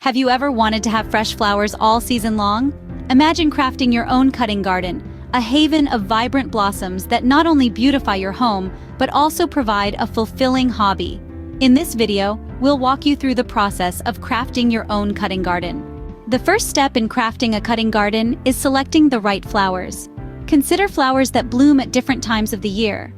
Have you ever wanted to have fresh flowers all season long? Imagine crafting your own cutting garden, a haven of vibrant blossoms that not only beautify your home, but also provide a fulfilling hobby. In this video, we'll walk you through the process of crafting your own cutting garden. The first step in crafting a cutting garden is selecting the right flowers. Consider flowers that bloom at different times of the year.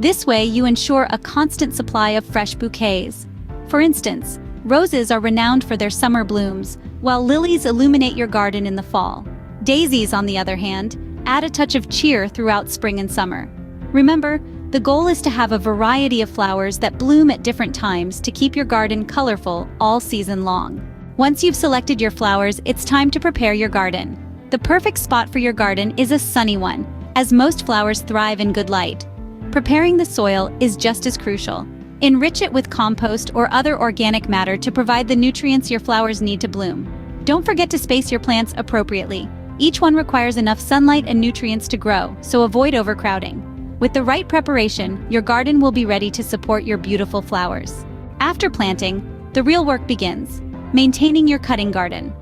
This way, you ensure a constant supply of fresh bouquets. For instance, roses are renowned for their summer blooms, while lilies illuminate your garden in the fall. Daisies, on the other hand, add a touch of cheer throughout spring and summer. Remember, the goal is to have a variety of flowers that bloom at different times to keep your garden colorful all season long. Once you've selected your flowers, it's time to prepare your garden. The perfect spot for your garden is a sunny one, as most flowers thrive in good light. Preparing the soil is just as crucial. Enrich it with compost or other organic matter to provide the nutrients your flowers need to bloom. Don't forget to space your plants appropriately. Each one requires enough sunlight and nutrients to grow, so avoid overcrowding. With the right preparation, your garden will be ready to support your beautiful flowers. After planting, the real work begins: maintaining your cutting garden.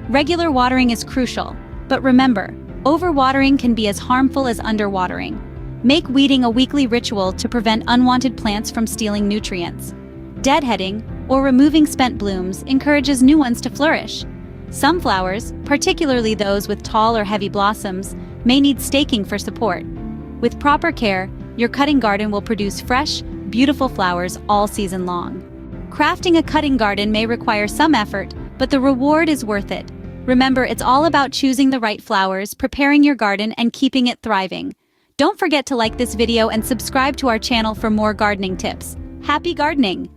Regular watering is crucial, but remember, overwatering can be as harmful as underwatering. Make weeding a weekly ritual to prevent unwanted plants from stealing nutrients. Deadheading, or removing spent blooms, encourages new ones to flourish. Some flowers, particularly those with tall or heavy blossoms, may need staking for support. With proper care, your cutting garden will produce fresh, beautiful flowers all season long. Crafting a cutting garden may require some effort, but the reward is worth it. Remember, it's all about choosing the right flowers, preparing your garden, and keeping it thriving. Don't forget to like this video and subscribe to our channel for more gardening tips. Happy gardening!